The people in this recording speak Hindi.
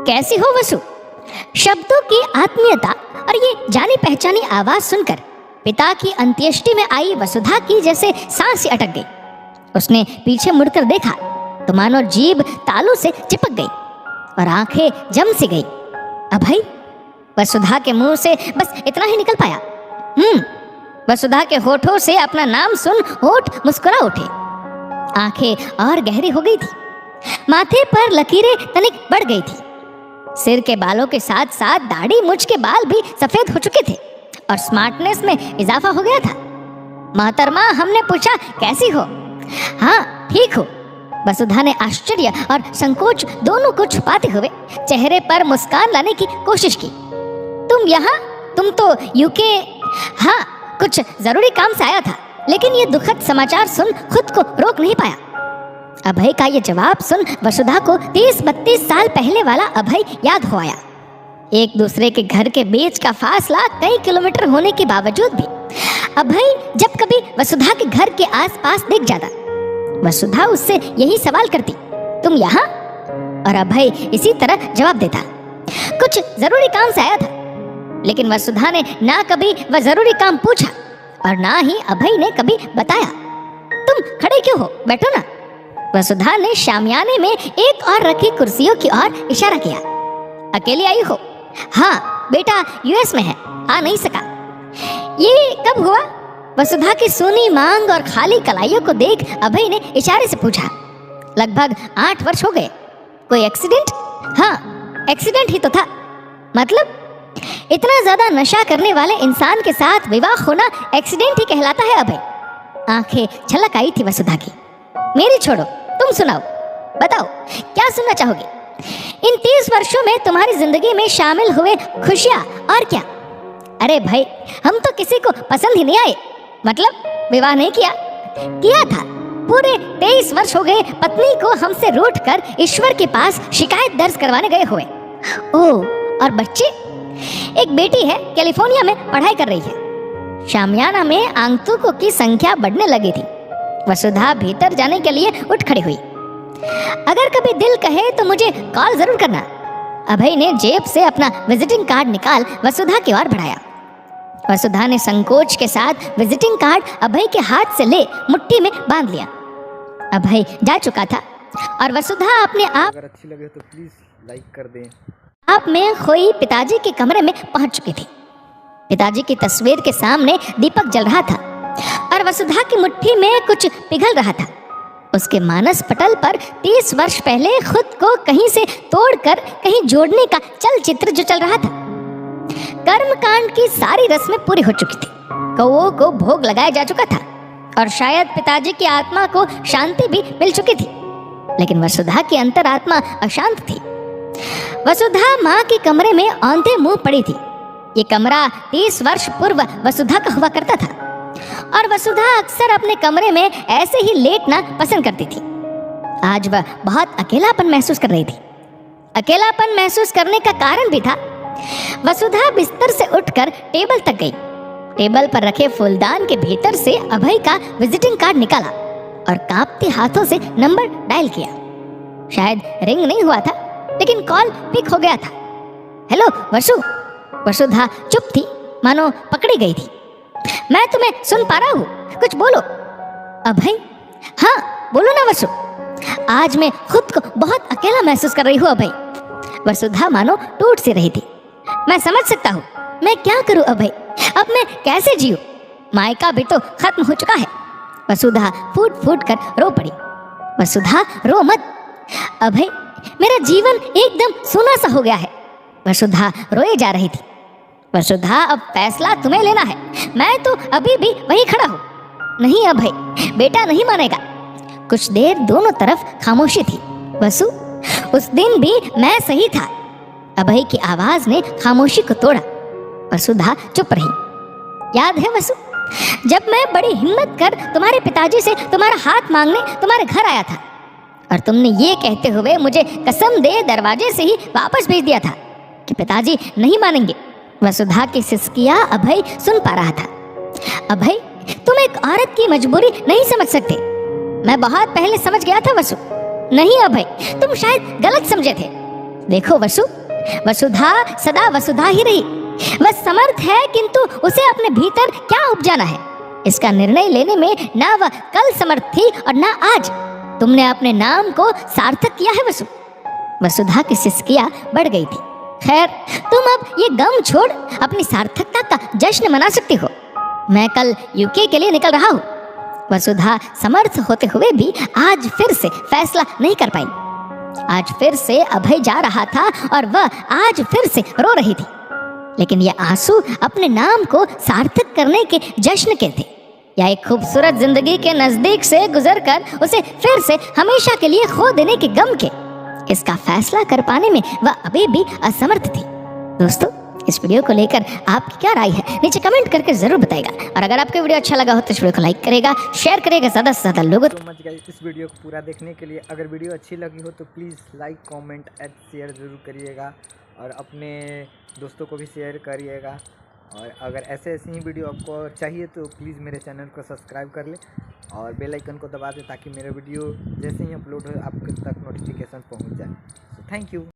कैसी हो वसु? शब्दों की आत्मीयता और ये जानी पहचानी आवाज सुनकर पिता की अंत्येष्टि में आई वसुधा की जैसे सांस अटक गई। उसने पीछे मुड़कर देखा तो मानो जीभ तालू से चिपक गई और आंखें जम सी गई। अभय? वसुधा के मुंह से बस इतना ही निकल पाया। वसुधा के होठों से अपना नाम सुन होठ मुस्कुरा उठे। आंखें और गहरी हो गई थी, माथे पर लकीरें तनिक बढ़ गई थी। सिर के बालों के साथ साथ दाढ़ी मूंछ के बाल भी सफेद हो चुके थे और स्मार्टनेस में इजाफा हो गया था। मोहतरमा, हमने पूछा कैसी हो? हाँ ठीक हो। वसुधा ने आश्चर्य और संकोच दोनों को छुपाते हुए चेहरे पर मुस्कान लाने की कोशिश की। तुम यहाँ? तुम तो यूके? हाँ, कुछ जरूरी काम से आया था, लेकिन ये दुखद समाचार सुन खुद को रोक नहीं पाया। अभय का ये जवाब सुन वसुधा को 30-32 साल पहले वाला अभय याद हो आया। एक दूसरे के घर के बीच का फासला कई किलोमीटर होने के बावजूद भी अभय जब कभी वसुधा के घर के आसपास दिख जाता, वसुधा उससे यही सवाल करती, तुम यहाँ? और अभय इसी तरह जवाब देता, कुछ जरूरी काम से आया था। लेकिन वसुधा ने ना कभी वह जरूरी काम पूछा और ना ही अभय ने कभी बताया। तुम खड़े क्यों हो, बैठो ना। वसुधा ने शामियाने में एक और रखी कुर्सियों की ओर इशारा किया। अकेली आई हो? हाँ, बेटा यूएस में है, आ नहीं सका। ये कब हुआ? वसुधा की सूनी मांग और खाली कलाइयों को देख अभय ने इशारे से पूछा। लगभग 8 वर्ष हो गए। कोई एक्सीडेंट? हाँ, एक्सीडेंट ही तो था। मतलब? इतना ज्यादा नशा करने वाले इंसान के साथ विवाह होना एक्सीडेंट ही कहलाता है अभय। आंखें छलक आई थी वसुधा की। मेरी छोड़ो, तुम सुनाओ, बताओ क्या सुनना चाहोगे? इन 30 वर्षों में तुम्हारी जिंदगी में शामिल हुए खुशियां और क्या? अरे भाई, हम तो किसी को पसंद ही नहीं आए। मतलब विवाह नहीं किया? किया था। पूरे 23 वर्ष हो गए पत्नी को हमसे रूठ कर ईश्वर के पास शिकायत दर्ज करवाने गए हुए। ओह, और बच्चे? एक बेटी है, कैलिफोर्निया में पढ़ाई कर रही है। शामियाना में आगंतुकों की संख्या बढ़ने लगी थी। वसुधा भीतर जाने के लिए उठ खड़ी हुई। अगर कभी दिल कहे तो मुझे कॉल जरूर करना। अभय ने जेब से अपना विजिटिंग कार्ड निकाल वसुधा की ओर बढ़ाया। वसुधा ने संकोच के साथ विजिटिंग कार्ड अभय के हाथ से ले मुट्ठी में बांध लिया। अभय जा चुका था और वसुधा अपने आप, अगर अच्छी लगे तो प्लीज लाइक कर दें, आप में खोई पिताजी के कमरे में पहुंच चुकी थी। पिताजी की तस्वीर के सामने दीपक जल रहा था और वसुधा की मुट्ठी में कुछ पिघल रहा था। उसके मानस पटल पर 30 वर्ष पहले खुद को कहीं से तोड़कर कहीं जोड़ने का चलचित्र जो चल रहा था। कर्मकांड की सारी रस्में पूरी हो चुकी थी। कौओं को भोग लगाया जा चुका था और शायद पिताजी की आत्मा को शांति भी मिल चुकी थी। लेकिन वसुधा की अंतरात्मा अशांत थी। वसुधा माँ के कमरे में औंधे मुंह पड़ी थी। ये कमरा 30 वर्ष पूर्व वसुधा का हुआ करता था और वसुधा अक्सर अपने कमरे में ऐसे ही लेटना पसंद करती थी। आज वह बहुत अकेलापन महसूस कर रही थी। अकेलापन महसूस करने का कारण भी था। वसुधा बिस्तर से उठकर टेबल तक गई। टेबल पर रखे फूलदान के भीतर से अभय का विजिटिंग कार्ड निकाला और कांपते हाथों से नंबर डायल किया। शायद रिंग नहीं हुआ था, लेकिन कॉल पिक हो गया था। हेलो वसु। वसुधा चुप थी, मानो पकड़ी गई थी। मैं तुम्हें सुन पा रहा हूँ, कुछ बोलो। अभय? हाँ बोलो ना वसु। आज मैं खुद को बहुत अकेला महसूस कर रही हूँ अभय। वसुधा मानो टूट सी रही थी। मैं समझ सकता हूँ, मैं क्या करूँ अभय? अब मैं कैसे जीऊँ? मायका भी तो खत्म हो चुका है। वसुधा फूट फूट कर रो पड़ी। वसुधा रो मत। अभय, मेरा जीवन एकदम सूना सा हो गया है। वसुधा रोए जा रही थी। वसुधा, अब फैसला तुम्हें लेना है। मैं तो अभी भी वहीं खड़ा हूँ। नहीं अभय, बेटा नहीं मानेगा। कुछ देर दोनों तरफ खामोशी थी। वसु, उस दिन भी मैं सही था। अभय की आवाज ने खामोशी को तोड़ा। वसुधा चुप रही। याद है वसु, जब मैं बड़ी हिम्मत कर तुम्हारे पिताजी से तुम्हारा हाथ मांगने तुम्हारे घर आया था और तुमने ये कहते हुए मुझे कसम दे दरवाजे से ही वापस भेज दिया था कि पिताजी नहीं मानेंगे। वसुधा की सिसकियां अभय सुन पा रहा था। अभय, तुम एक औरत की मजबूरी नहीं समझ सकते। मैं बहुत पहले समझ गया था वसु। नहीं अभय, तुम शायद गलत समझे थे। देखो वसुधा सदा वसुधा ही रही। वह समर्थ है, किंतु उसे अपने भीतर क्या उपजाना है इसका निर्णय लेने में ना वह कल समर्थ थी और ना आज। तुमने अपने नाम को सार्थक किया है वसुधा की सिसकियां बढ़ गई थी। खैर, तुम अब ये गम छोड़ अपनी सार्थकता का जश्न मना सकती हो। मैं कल यूके के लिए निकल रहा हूँ। वसुधा समर्थ होते हुए भी आज फिर से फैसला नहीं कर पाई। आज फिर से अभय जा रहा था और वह आज फिर से रो रही थी, लेकिन ये आंसू अपने नाम को सार्थक करने के जश्न के थे या एक खूबसूरत जिंदगी के नजदीक से गुजरकर उसे फिर से हमेशा के लिए खो देने के गम के। इसका फैसला कर पाने में वह अभी भी असमर्थ थी। दोस्तों, इस वीडियो को लेकर आपकी क्या राय है नीचे कमेंट करके जरूर बताएगा, और अगर आपको वीडियो अच्छा लगा हो तो इस वीडियो को लाइक करेगा, शेयर करेगा ज़्यादा से ज़्यादा लोगों तो मच गाइस, इस वीडियो को पूरा देखने के लिए अगर वीडियो अच्छी लगी हो तो please like comment and share ज़रूर करिएगा, और अपने दोस्तों को भी शेयर करिएगा। और अगर ऐसे ही वीडियो आपको चाहिए तो प्लीज़ मेरे चैनल को सब्सक्राइब कर ले और बेल आइकन को दबा दें ताकि मेरा वीडियो जैसे ही अपलोड हो आपके तक नोटिफिकेशन पहुंच जाए। तो थैंक यू।